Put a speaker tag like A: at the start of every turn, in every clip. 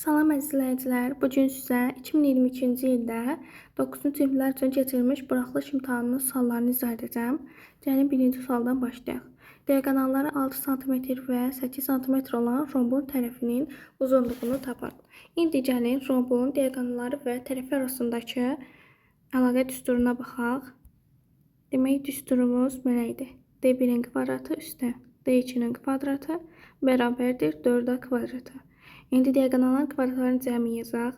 A: Salam əziz izləyicilər, bugün sizə 2023-cü ildə 9-cu siniflər üçün keçirilmiş buraxılış imtahanının suallarını izah edəcəm. Gəlin birinci sualdan başlayaq. Diaqonalları 6 sm və 8 sm olan rombun tərəfinin uzunluğunu tapın. İndi gəlin rombun diaqonalları və tərəfi arasındakı əlaqə düsturuna baxaq. Demək, düsturumuz belə idi. D1-in kvadratı üstə D2-nin kvadratı bərabərdir 4A kvadratı. İndi diaqonalların kvadratlarını cəmi yazaq.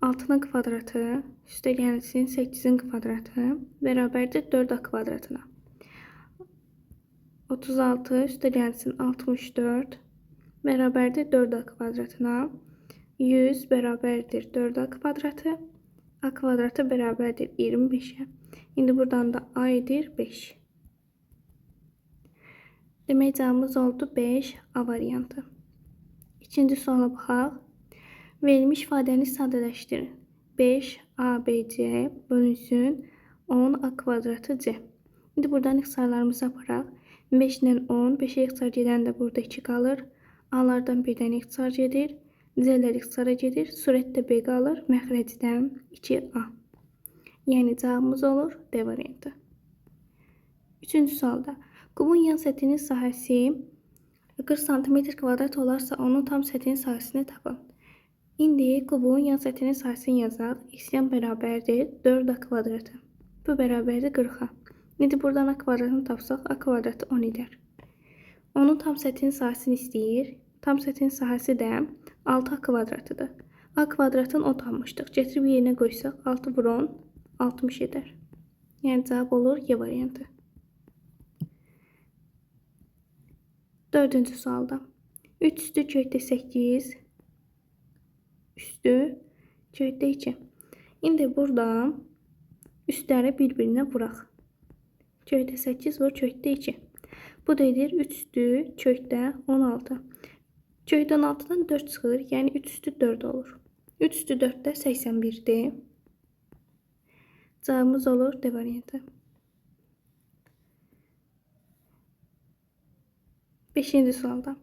A: 6-nın kvadratı üstə gəlsin 8-in kvadratı bərabərdir 4A kvadratına. 36 üstə gəlsin 64 bərabərdir 4A kvadratına. 100 bərabərdir 4A kvadratı. A kvadratı bərabərdir 25-ə. İndi buradan da A edir 5. Demək, cavabımız oldu 5A variantı. İkinci suala baxaq. Verilmiş ifadəni sadələşdirin. 5ABC bölünsün 10A kvadratı C. İndi buradan ixtisarlarımızı aparaq. 5 ilə 10, 5'e ixtisar gedəndə burada 2 qalır. A'lardan bir dənə ixtisar gedir. C'lər ixtisara gedir. Surətdə B qalır. Məxrəcdən 2A. Yəni cavabımız olur D variantı. Üçüncü sualda. Kubun yan sətinin sahəsi 40 cm kvadrat olarsa onun tam sətinin sahəsini tapın. İndi kubun yan sətinin sahəsini yazaq. X yan bərabərdir 4A kvadratı. Bu bərabərdir 40-a. İndi buradan A kvadratını tapsaq A kvadratı 10 edər. Onun tam sətinin sahəsini istəyir. Tam sətinin sahəsi də 6A kvadratıdır. A kvadratın 10 tapmışdıq. Gətirib yerinə qoysaq 6 vur 10 60 edər. Yəni cavab olur Y variantı. Dördüncü sualda. 3 üstü köydə 8 üstü köydə 2. İndi burada üstləri bir-birinə vuraq. Köydə 8 vur köydə 2. Bu da edir 3 üstü köydə 16. Köydə 16-dan 4 çıxır. Yəni 3 üstü 4 olur. 3 üstü 4 də 81'dir. Cavabımız olur D variantı. 5-ci sualda.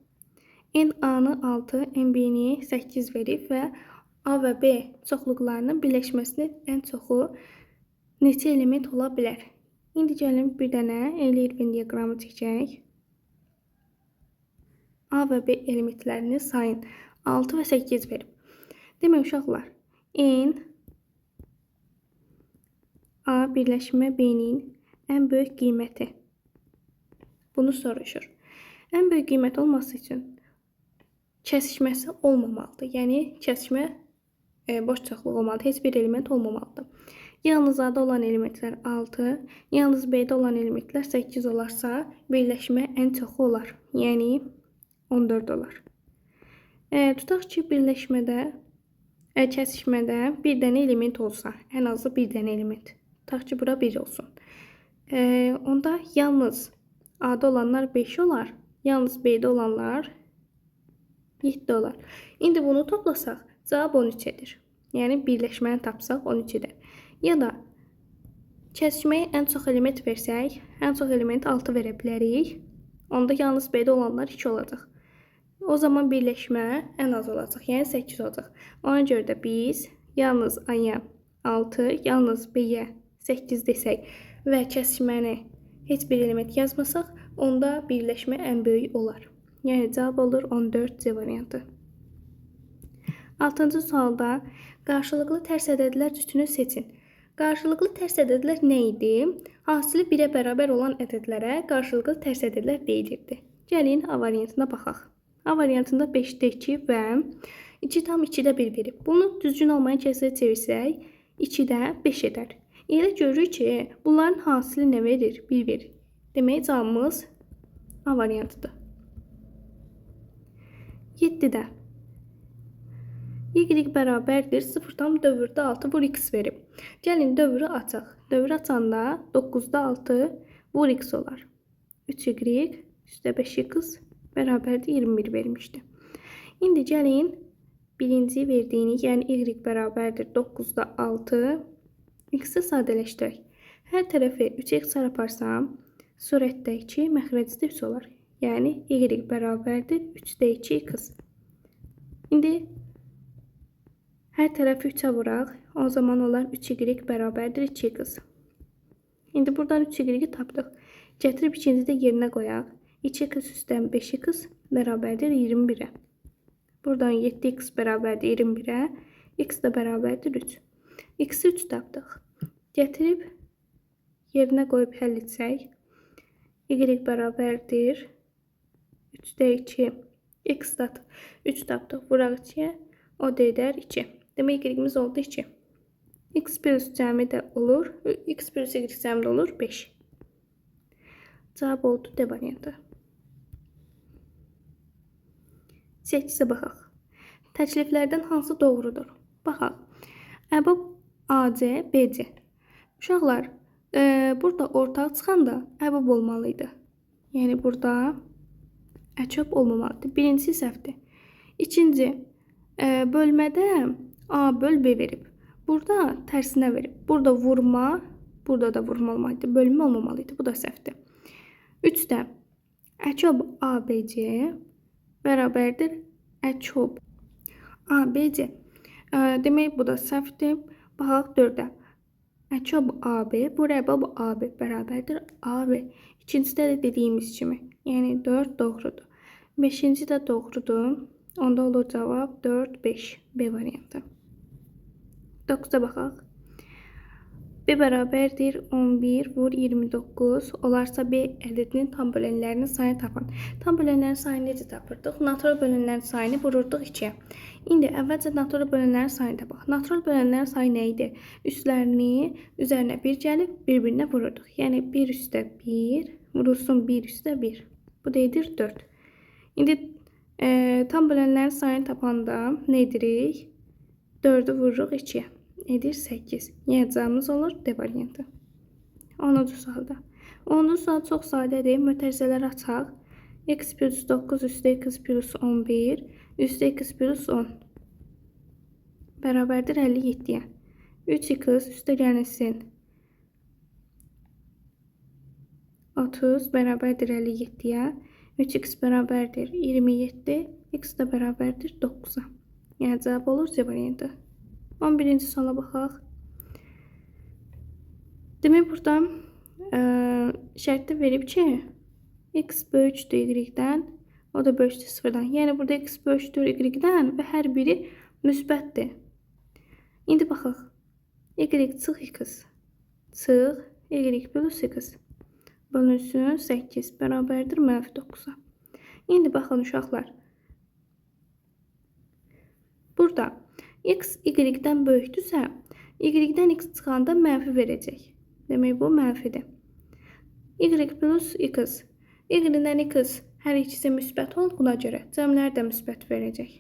A: N A-nı 6, N B-ni 8 verib və A və B çoxluqlarının birləşməsinin ən çoxu neçə element ola bilər? İndi gəlin bir dənə eləyirvin diaqramı çəkək. A və B elementlərini sayın. 6 və 8 verib. Demək, uşaqlar, N A birləşmə B-nin ən böyük qiyməti. Bunu soruşur. Ən böyük qiymət olması üçün kəsişməsi olmamalıdır. Yəni, kəsişmə boş çoxluq olmalıdır. Heç bir element olmamalıdır. Yalnız A-da olan elementlər 6, yalnız B-də olan elementlər 8 olarsa, birləşmə ən çoxu olar. Yəni, 14 olar. Tutaq ki, birləşmədə, kəsişmədə bir dənə element olsa, ən azı bir dənə element. Tutaq ki, bura 1 olsun. Onda yalnız A-da olanlar 5 olar. Yalnız B'de olanlar 7 olar. İndi bunu toplasaq, cavab 13 edir. Yəni, birləşməni tapsaq 13 edir. Ya da kəsişməyə ən çox element versək, ən çox element 6 verə bilərik. Onda yalnız B'de olanlar 2 olacaq. O zaman birləşmə ən az olacaq, yəni 8 olacaq. Ona görə də biz yalnız A-ya 6, yalnız B-yə 8 desək və kəsişməni heç bir element yazmasaq, onda birləşmə ən böyük olar. Yəni cavab olur 14C variantı. 6-cı sualda qarşılıqlı tərs ədədlər cütünü seçin. Qarşılıqlı tərs ədədlər nə idi? Hasili 1-ə bərabər olan ədədlərə qarşılıqlı tərs ədədlər deyilirdi. Gəlin A variantına baxaq. A variantında 5'də 2 və 2 tam 2'də 1 verib. Bunu düzgün olmayan kəsrə çevirsək 2'də 5 edər. Elə görürük ki, bunların hasili nə verir? 1 verir. Demək, cavabımız A variantıdır. 7'də Y bərabərdir 0 dövrdə 6 vur x verib. Gəlin dövrü açaq. Dövrü açanda 9'da 6 vur x olar. 3y üstə 5x bərabərdir 21 vermişdi. İndi gəlin birinci verdiyini, yəni y bərabərdir 9'da 6 x-i sadələşdirək. Hər tərəfi 3x çarparsam surətdə 2, məxrəcdə 3 olar. Yəni y bərabərdir 3'də 2x. İndi Hər tərəfi 3-ə vuraq. O zaman olar 3y bərabərdir 2x. İndi buradan 3y tapdıq. Gətirib ikinci də yerinə qoyaq. 2x üstdən 5x bərabərdir 21-ə. Buradan 7x bərabərdir 21-ə. X də bərabərdir 3. X-i 3 tapdıq. Gətirib yerinə qoyub həll etsək. Y bərabərdir 3-də 2. X da 3 tapdıq. Vuraq 2-yə. O da edər 2. Demək y-imiz oldu 2. X plus cəmi də olur. X plus y cəmi də olur 5. Cavab oldu D variantı. 8-ə baxaq. Təkliflərdən hansı doğrudur? Baxaq. Əbab AC, BC. Uşaqlar, burada ortaq çıxanda əbab olmalıydı. Yəni burada əçöp olmamalıdır. Birincisi səhvdir. İkinci, bölmədə A böl B verib. Burada tərsinə verib. Burada vurma, burada da vurma olmalıydı. Bölmə olmamalıydı. Bu da səhvdir. 3-də əçöp ABC bərabərdir əçöp ABC. Demək bu da səhvdir. Baxaq 4-də. Əçöp AB, bu əbab AB bərabərdir AB. İkincidə də dediyimiz kimi. Yəni 4 doğrudur. 5-ci də doğrudur. Onda olur cavab 4, 5. B variantı. 9-a baxaq. B bərabərdir 11 vur 29. Olarsa B ədədinin tam bölənlərinin sayını tapın. Tam bölənlərin sayını necə tapırdıq? Natural bölənlərin sayını vururduq 2-yə. İndi əvvəlcə natural bölənlərin sayını tapaq. Natural bölənlərin sayı nə idi? Üstlərini üzərinə 1 gəlib bir-birinə vururduq. Yəni 1 üstə 1 vurulsun 1 üstə 1. Bu da edir 4. İndi tam bölənlərin sayını tapanda nə edirik? 4-ü vururuq 2-yə. Edir 8. Yəni cavabımız olur D variantı. 10-cu sualda. 10-cu sual çox sadədir. Mötərizələri açaq. X plus 9 üstə x plus 11 üstə x plus 10 bərabərdir 57-yə. 3x üstə gəlsin 30 bərabərdir 57-yə. 3x bərabərdir 27, x də bərabərdir 9-a. Yəni cavab olur C variantı. 11-ci suala baxaq. Demək burada şərtdə verib ki, x böyükdür y-dən, o da böyükdür 0-dan. Yəni burada x böyükdür y-dən və hər biri müsbətdir. İndi baxaq. Y çıx x çıx y plus x bölünsün 8 bərabərdir -9-a. İndi baxın uşaqlar. Burada x y-dən böyükdürsə, y-dən x çıxanda mənfi verəcək. Demək bu mənfidir. Y plus x. Y-dən x hər ikisi müsbət olduğuna görə cəmlər də müsbət verəcək.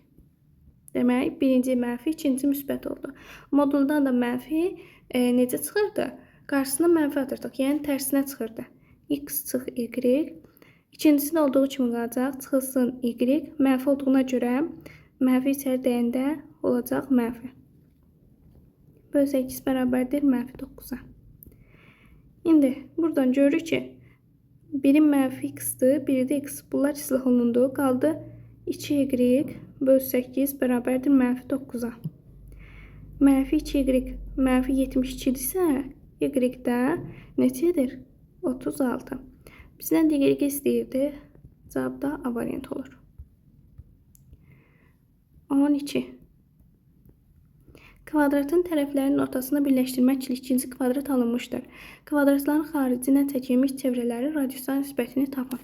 A: Demək, birinci mənfi, ikinci müsbət oldu. Moduldan da mənfi necə çıxırdı? Qarşısına mənfi atırdıq, yəni tərsinə çıxırdı. X çıx y. İkincisində olduğu kimi qalacaq. Çıxılsın y. Mənfi olduğuna görə mənfi içəri dəyəndə olacaq mənfi. Böl 8 bərabərdir -9-a. İndi buradan görürük ki, biri mənfi x-dır, biri də x. Bunlar islah olundu. Qaldı 2y böl 8 bərabərdir -9-a. -2y -72-dirsə, y-də neçədir? 36. Bizdən digəri istəyirdi. Cavab da A variantı olur. 12. Kvadratın tərəflərinin ortasına birləşdirmək üçün ikinci kvadrat alınmışdır. Kvadratların xaricinə çəkilmiş çevrələri radiuslar nisbətini tapın.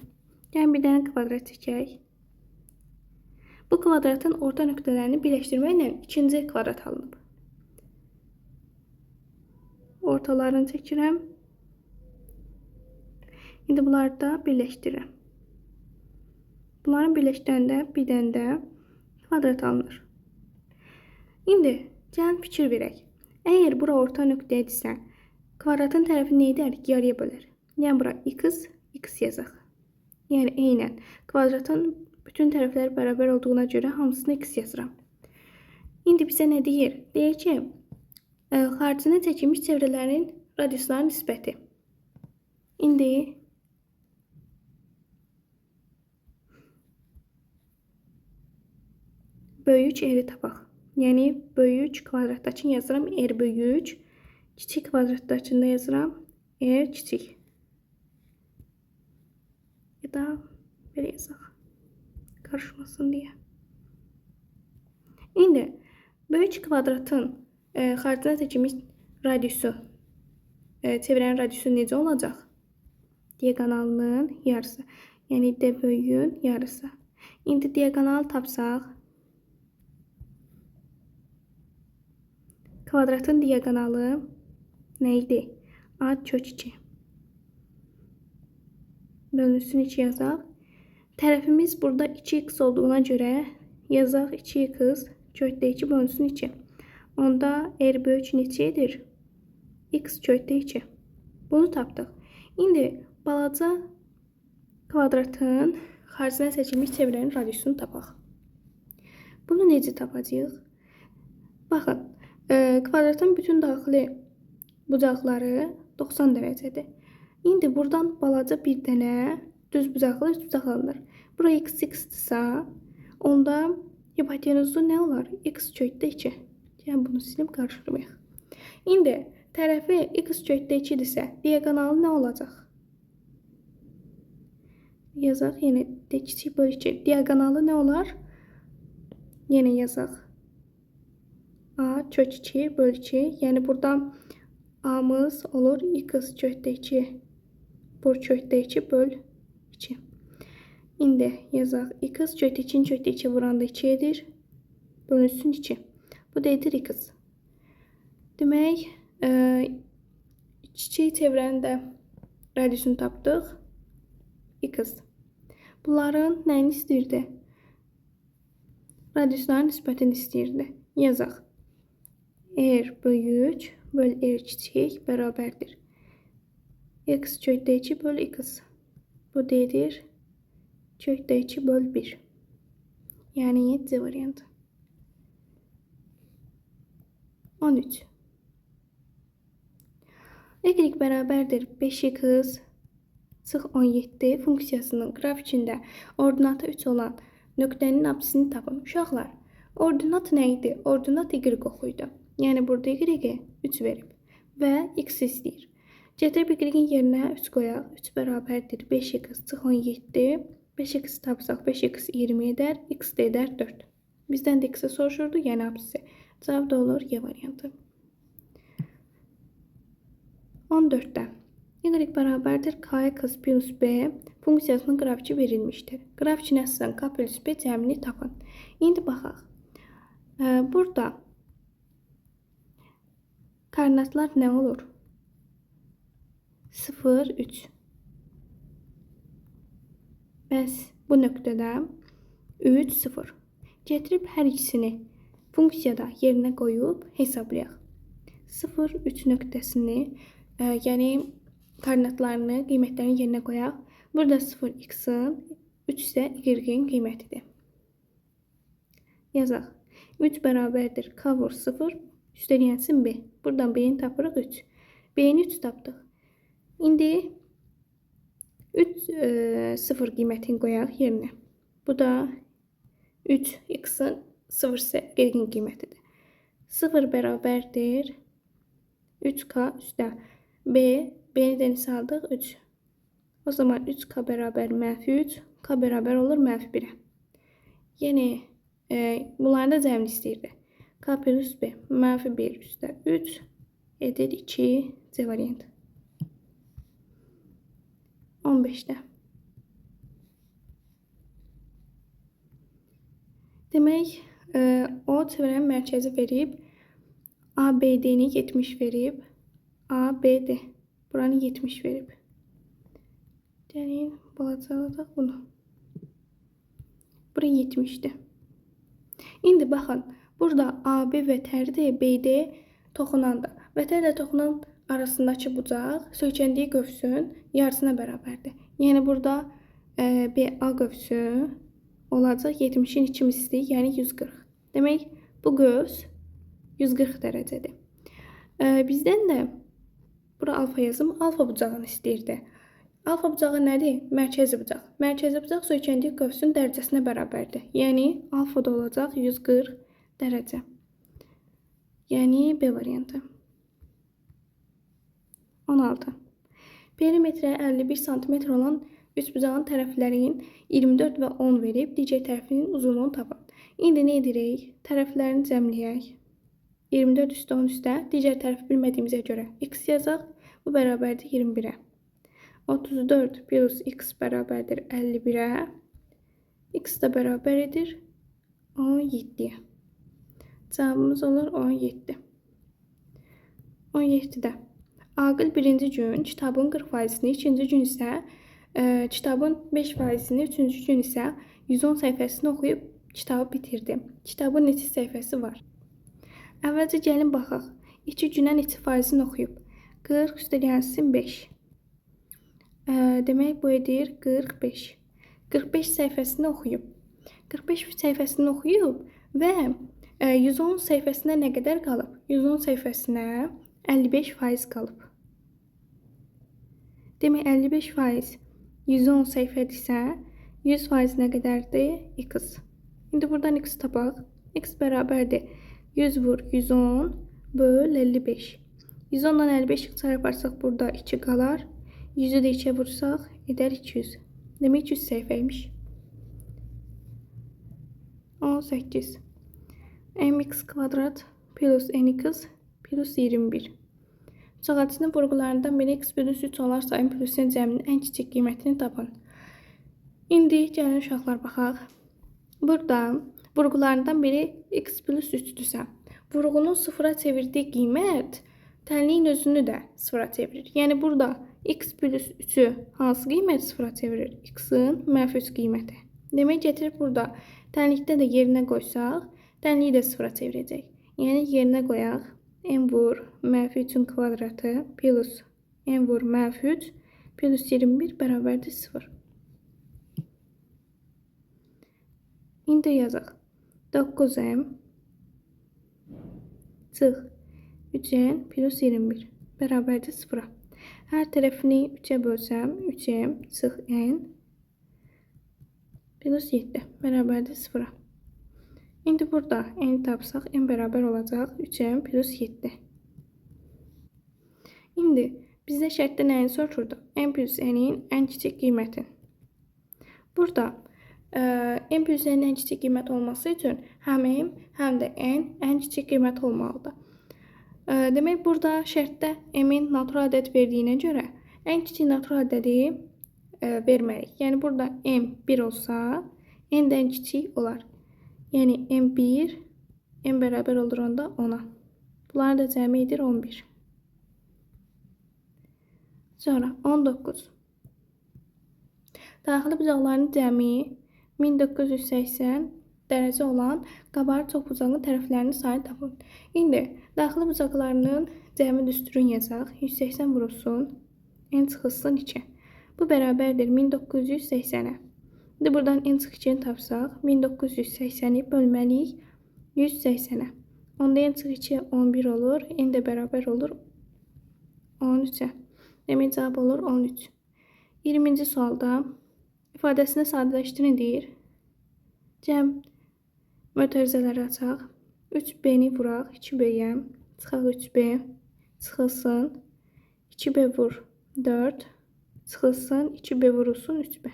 A: Yəni bir dənə kvadrat çəkək. Bu kvadratın orta nöqtələrini birləşdirməklə ikinci kvadrat alınıb. Ortalarını çəkirəm. İndi bunları da birləşdirirəm. Bunların birləşdirəndə bir dənə də kvadrat alınır. İndi gəlin fikir verək. Əgər bura orta nöqtədirsə, kvadratın tərəfi nə edər? Yarıya bölər. Yəni bura x yazaq. Yəni eynən kvadratın bütün tərəfləri bərabər olduğuna görə hamısını x yazıram. İndi bizə nə deyir? Deyir ki, xaricinə çəkilmiş çevrələrin radiusların nisbəti. İndi böyük eri tapaq. Yəni böyük kvadratda üçün yazıram R böyük. Kiçik kvadratda üçün də yazıram R kiçik. Ya da belə yazaq. Karışmasın deyə. İndi böyük kvadratın xaricinə seçilmiş radiusu, çevrənin radiusu necə olacaq? Diagonalının yarısı. Yəni D böyüyün yarısı. İndi diagonalı tapsaq, kvadratın diagonalı nə idi? A kök 2. Bölünsün 2 yazaq. Tərəfimiz burada 2x olduğuna görə yazaq 2x kökdə 2 bölünsün 2. Onda R böyük neçədir? X kökdə 2. Bunu tapdıq. İndi balaca kvadratın xaricinə seçilmiş çevrənin radiusunu tapaq. Bunu necə tapacağıq? Baxın, kvadratın bütün daxili bucaqları 90 dərəcədir. İndi buradan balaca bir dənə düz bucaqlı üst bucaq alınır. Bura x-dirsə, onda hipotenuzu nə olar? X kökdə 2. Yəni bunu silib qarışdırmayaq. İndi tərəfi x kökdə 2-dirsə, diagonalı nə olacaq? Yazaq, yenə D kiçik bölü 2. Diagonalı nə olar? Yenə yazaq. A kök 2 bölü 2. Yəni burada A'mız olur x kökdə 2 vur kökdə 2 böl 2. İndi yazaq. X kökdə 2'nin kökdə 2 vuranda 2 edir. Bölünsün 2. Bu da edir x. Demək, kiçik çevrənin də radiusunu tapdıq. X. Bunların nəyini istəyirdi? Radiusların nisbətini istəyirdi. Yazaq. R böyük böl R kiçik bərabərdir. X kökdə 2 böl x. Bu da edir kökdə 2 böl 1. Yəni C variantı. 13. Y bərabərdir 5x çıx 17 funksiyasının qrafikində ordinatı 3 olan nöqtənin apsisini tapın. Uşaqlar, ordinat nə idi? Ordinat y oxuydu. Yəni burada y 3 verib və x istəyir. Gətirib y-in yerinə 3 qoyaq. 3 bərabərdir 5x çıx 17. 5x tapsaq 5x 20 edər, x də edər 4. Bizdən də x-i soruşurdu, yəni apsisi. Cavab da olur Y variantı. 14'də y bərabərdir kx plus b funksiyasının qrafiki verilmişdir. Qrafikin əsasən k plus b cəmini tapın. İndi baxaq. Burada koordinatlar nə olur? 0, 3. Bəs bu nöqtədə 3, 0. Gətirib hər ikisini funksiyada yerinə qoyub hesablayaq. 0, 3 nöqtəsini, yəni koordinatlarını, qiymətlərini yerinə qoyaq. Burada 0 x-in, 3 isə y-in qiymətidir. Yazaq. 3 bərabərdir k vur 0, üstəliyənsin b. Buradan b-ni tapırıq 3. B-ni 3 tapdıq. İndi 3, 0 qiymətini qoyaq yerinə. Bu da 3 x-in 0 isə y-in qiymətidir. 0 bərabərdir 3k üstə b. B-ni də neçə aldıq? 3. O zaman 3k bərabər mənfi 3. K bərabər olur mənfi 1'ə. Yəni bunların da cəmini istəyirdi. K plus b mənfi 1 üstə 3 edir 2 C variantı. 15'də. Demək, o çevrənin mərkəzi verib, ABD-ni 70 verib, ABD buranı 70 verib. Gəlin, balacalıq bunu. Bura 70'dir. İndi baxın, burada AB vətərdir, BD toxunandır. Vətərlə toxunan arasındakı bucaq söykəndiyi qövsün yarısına bərabərdir. Yəni burada BA qövsü olacaq 70'in 2 misli, yəni 140. Demək, bu qövs 140 dərəcədir. Bizdən də bura alfa yazım, alfa bucağını istəyirdi. Alfa bucağı nədir? Mərkəzi bucaq. Mərkəzi bucaq söykəndiyi qövsün dərəcəsinə bərabərdir. Yəni alfa da olacaq 140 dərəcə. Yəni B variantı. 16. Perimetrə 51 sm olan üçbucağın tərəflərinin 24 və 10 verib, digər tərəfinin uzunluğunu tapın. İndi nə edirik? Tərəflərini cəmləyək. 24 üstə 10 üstə, digər tərəfi bilmədiyimizə görə x yazaq. Bu bərabərdir 21-ə. 34 plus x bərabərdir 51-ə. X də bərabər edir 17-yə. Cavabımız olur 17. 17-də. Aqil birinci gün kitabın 40%-ni, ikinci gün isə kitabın 5%-ni, üçüncü gün isə 110 səhifəsini oxuyub kitabı bitirdi. Kitabın neçə səhifəsi var? Əvvəlcə gəlin baxaq. 2 günə neçə faizini oxuyub? 40 üstələnsin 5. Demək bu edir 45. 45 səhifəsini oxuyub. 45 səhifəsini oxuyub və 110 səhifəsinə nə qədər qalıb? 110 səhifəsinə 55% qalıb. Demək 55% 110 səhifədirsə 100% nə qədərdir? X. İndi buradan x tapaq. X bərabərdir 100 vur 110 böl 55. 110-dan 55 çarparsaq burada 2 qalar. 100-ü də 2-yə vursaq edər 200. Demək 200 səhifəymiş. 18. mx kvadrat plus nx plus 21. Çoxaltısının vurğularından biri x bölü 3 olar sayın plusun cəminin ən kiçik qiymətini tapın. İndi gəlin uşaqlar baxaq. Burada vurğularından biri x plus 3-dürsə, vurğunun sıfıra çevirdiyi qiymət tənliyin özünü də sıfıra çevirir. Yəni burada x plus 3-ü hansı qiymət sıfıra çevirir? X-in mənfi 3 qiyməti. Demək gətirib burada tənlikdə də yerinə qoysaq, tənliyi də sıfıra çevirəcək. Yəni yerinə qoyaq. N vur mənfi 3-ün kvadratı plus n vur mənfi 3 plus 21 bərabərdir 0. İndi yazaq. 9m çıx 3n plus 21 bərabərdir 0-a. Hər tərəfini 3-ə bölsəm 3m çıx n plus 7 bərabərdir 0-a. İndi burada n tapsaq n bərabər olacaq 3m plus 7. İndi bizdə şərtdə nəyin soruşurdu? N plus n-in ən kiçik qiyməti. Burada n plus n-in ən kiçik qiymət olması üçün həm m, həm də n ən kiçik qiymət olmalıdır. Demək burada şərtdə m-in natural ədəd verdiyinə görə ən kiçik natural ədədi verməliyik. Yəni burada m 1 olsa, n də ən kiçik olar. Yəni m1, n bərabər olur onda 10-a. Bunlar da cəmi edir 11. Sonra 19. Daxili bucaqların cəmi 1980 dərəcə olan qabarıq çoxbucağın tərəflərinin sayını tapın. İndi daxili bucaqlarının cəmi düsturunu yazaq. 180 vurulsun, n çıxılsın 2. Bu bərabərdir 1980-ə. İndi buradan n çıx 2-ni tapsaq, 1980-i bölməliyik 180-ə. Onda n çıx 2 11 olur, n də bərabər olur 13-ə. Demək cavab olur 13. 20-ci sualda ifadəsini sadələşdirin deyir. Cəm mötərizələri açaq. 3b-ni vuraq, 2b-yə, çıxaq 3b, çıxılsın, 2b vur 4, çıxılsın, 2b vurulsun 3b.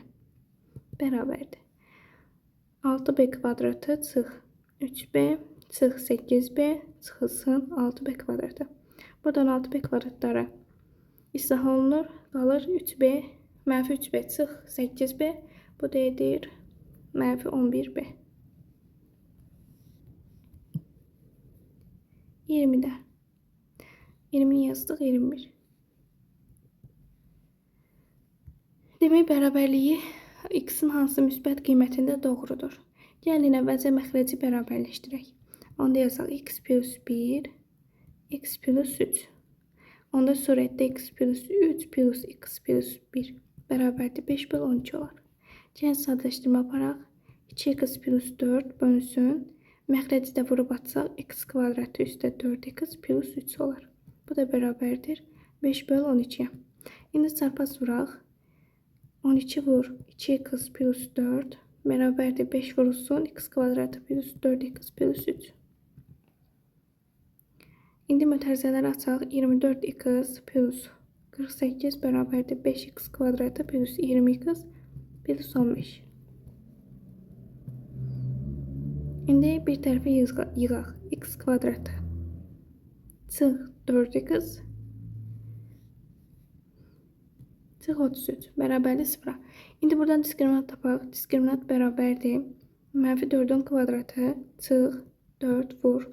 A: Bərabərdir. 6b kvadratı çıx 3b, çıx 8b, çıxılsın 6b kvadratı. Buradan 6b kvadratları izah olunur. Qalır 3b, mənfi 3b çıx 8b. Bu da edir mənfi 11b. 20-də. 20-ni yazdıq 21. Demək bərabərliyi x-in hansı müsbət qiymətində doğrudur. Gəlin əvvəlcə məxrəci bərabərləşdirək. Onda yazaq x plus 1, x plus 3. Onda surətdə x plus 3 plus x plus 1 bərabərdir 5 böl 12 olar. Gəlin sadələşdirmə aparaq. 2x plus 4 bölünsün. Məxrəci də vurub atsaq x kvadratı üstə 4x plus 3 olar. Bu da bərabərdir 5 böl 12-yə. İndi çarpaz vuraq. 12 vur 2x plus 4 bərabərdir 5 vurulsun x kvadratı plus 4x plus 3. İndi mötərizələri açaq. 24x plus 48 bərabərdir 5x kvadratı plus 20x plus 15. İndi bir tərəfə yığaq. X kvadratı çıx 4x çıx 33 bərabərdir 0. İndi buradan diskriminant tapaq. Diskriminant bərabərdir mənfi 4'ün kvadratı çıx 4 vur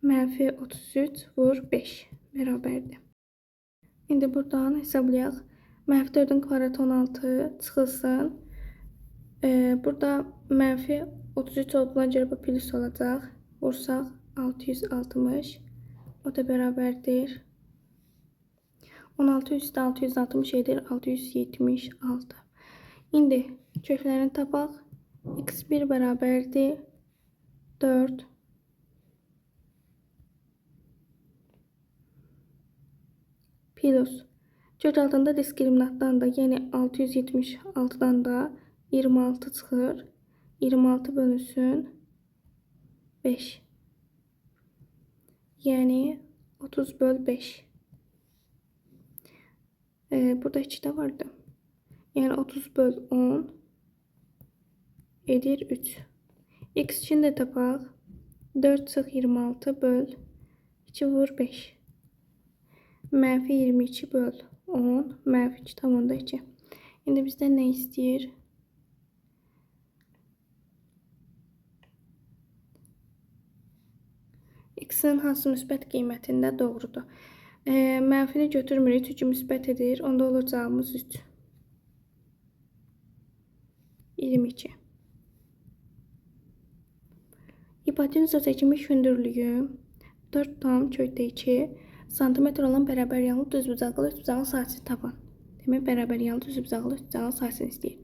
A: mənfi 33 vur 5 bərabərdir. İndi buradan hesablayaq. Mənfi 4'ün kvadratı 16 çıxılsın. Burada mənfi 33 olduğuna görə bu plus olacaq. Vursaq 660. O da bərabərdir. 16 üstə 660 edir 676. İndi köklərini tapaq. X1 bərabərdir 4 plus kök altında diskriminantdan da yəni 676'dan da 26 çıxır. 26 bölünsün 5. Yəni 30 böl 5. Burada 2 də vardı. Yəni 30 böl 10 edir 3. X için də tapaq. 4 çıx 26 böl 2 vur 5. Mənfi 22 böl 10 mənfi 2,2. İndi bizdən nə istəyir? X-in hansı müsbət qiymətində doğrudur? Mənfini götürmürük çünki müsbət edir. Onda olacağımız 3. 22. Hipotenuza çəkilmiş hündürlüyü 4 tam kökdə 2 santimetr olan bərabər yanlı düzbucaqlı üçbucağın sayısını tapın. Demək, bərabər yanlı düzbucaqlı üçbucağın sayısını istəyir.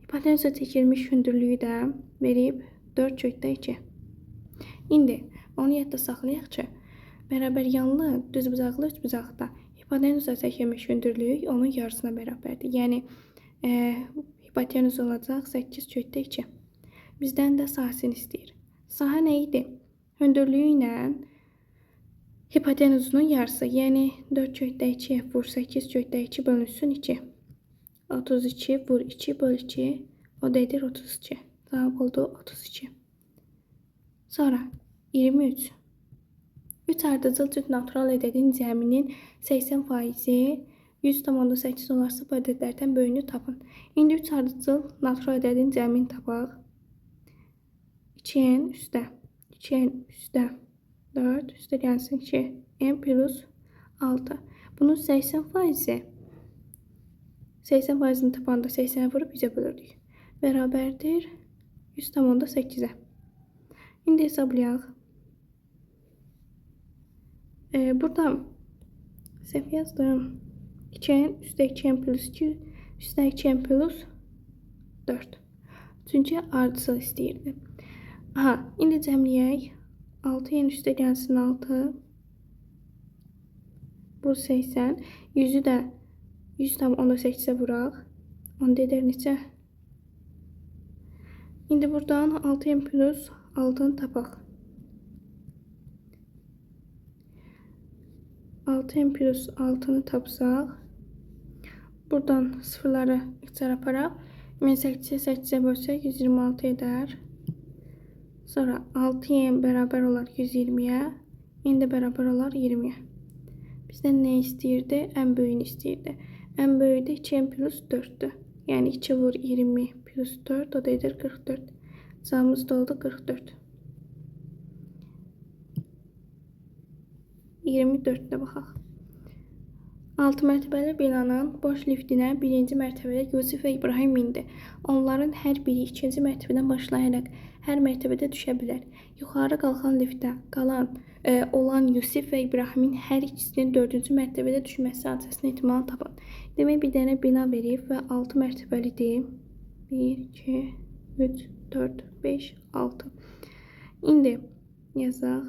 A: Hipotenuza çəkilmiş hündürlüyü də verib 4 kökdə 2. İndi onu yadda saxlayaq ki, bərabər yanlı düzbucaqlı üçbucaqda hipotenuza çəkilmiş hündürlük onun yarısına bərabərdir. Yəni hipotenuz olacaq 8 kökdə 2. Bizdən də sahəsini istəyir. Sahə nə idi? Hündürlüyü ilə hipotenuzunun yarısı. Yəni 4 kökdə 2 vur 8 kökdə 2 bölünsün 2. 32 vur 2 böl 2. O da edir 32. Cavab oldu 32. Sonra 23. 3 ardıcıl cüt natural ədədin cəminin 80%, 100,8 olarsa bu ədədlərdən böyüyünü tapın. İndi 3 ardıcıl natural ədədin cəmini tapaq. 2n üstə 4 üstə gəlsin 2 n plus 6. Bunun 80%'ni tapanda 80'e vurup 100'e bölürdük. Bərabərdir 100,8'e. İndi hesablayaq. Burada səhv yazdım. 2n üstə 2n plus 2 üstə 2n plus 4. Çünki ardıcıl istəyirdi. Aha, indi cəmləyək. 6n üstə gəlsin 6. Bu 80. 100'ü də 100,8'e vuraq. Onda edər neçə? İndi buradan 6n plus 6'nı tapaq. 6n plus 6'nı tapsaq. Buradan sıfırları içəri aparaq. 18'e 8'e bölsək 126 edər. Sonra 6n bərabər olar 120'ye. İndi bərabər olar 20'ye. Bizdən nə istəyirdi? Ən böyüyünü istəyirdi. Ən böyüyü də 2n plus 4'dür. Yəni 2 vur 20 plus 4 o da edir 44. Cavabımız da oldu 44. 24'də baxaq. 6 mərtəbəli binanın boş liftinə 1-ci mərtəbədə Yusif və İbrahim mindi. Onların hər biri 2-ci mərtəbədən başlayaraq hər mərtəbədə düşə bilər. Yuxarı qalxan liftdə olan Yusif və İbrahimin hər ikisinin 4-cü mərtəbədə düşməsi hadisəsinin ehtimalını tapın. Demək, bir dənə bina verib və 6 mərtəbəlidir. 1, 2, 3, 4, 5, 6. İndi yazaq.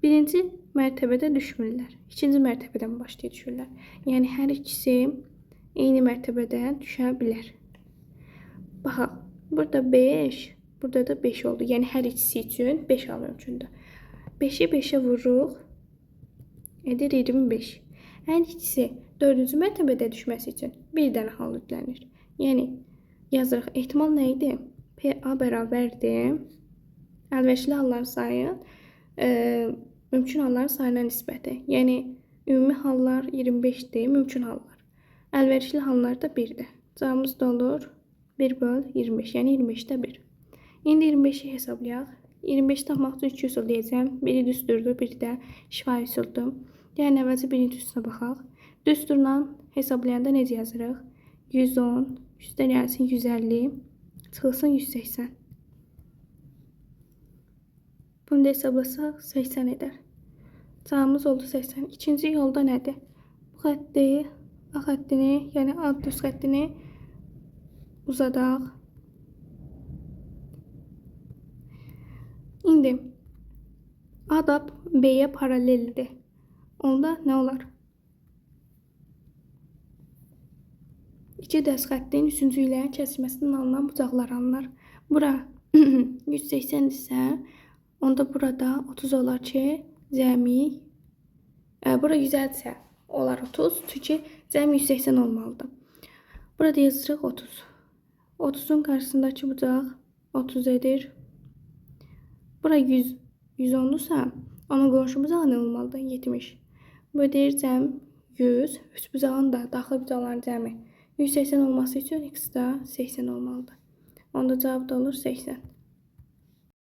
A: 1-ci mərtəbədə düşmürlər. 2-ci mərtəbədən başlayıb düşürlər. Yəni hər ikisi eyni mərtəbədən düşə bilər. Baxaq. Burada 5, burada da 5 oldu. Yəni hər ikisi üçün 5 al mümkündür. 5'i 5'e vururuq. Edir 25. Ən kiçisi 4-cü mərtəbədə düşməsi üçün bir dənə hal yüklənir. Yəni yazırıq. Ehtimal nə idi? PA bərabərdir. Əlverişli halların sayı mümkün halların sayına nisbəti. Yəni ümumi hallar 25-dir, mümkün hallar. Əlverişli hallar da 1-dir. Cavabımız da olur 1/25, yəni 25-də 1. İndi 25-i hesablayaq. 25 tapmaq üçün 2 üsul deyəcəm. Biri düsturdur, biri də şifahi üsuldur. Yəni əvvəlcə birinci üsula baxaq. Düsturla hesablayanda necə yazırıq? 110, üstə gəlsin 150, çıxılsın 180. Bunu da hesablasaq 80 edər. Cavabımız oldu 80. İkinci yolda nədir? Bu xətti, A xəttini, yəni A düz xəttini uzadaq. İndi A da B-yə paraleldir. Onda nə olar? İki dəst xəttin üçüncü ilə kəsişməsindən alınan bucaqlar alınır. Bura 180 isə, onda burada 30 olar ki, cəmi, bura 150 isə olar 30, çünki cəmi 180 olmalıdır. Burada yazırıq 30. 30'un qarşısındakı bucaq 30 edir. Bura 110'dursa, onun qonşu bucağı nə olmalıdır? 70. Bu deyir cəm 100. Üç bucağın da daxil bucaqların cəmi 180 olması üçün x da 80 olmalıdır. Onda cavab da olur 80.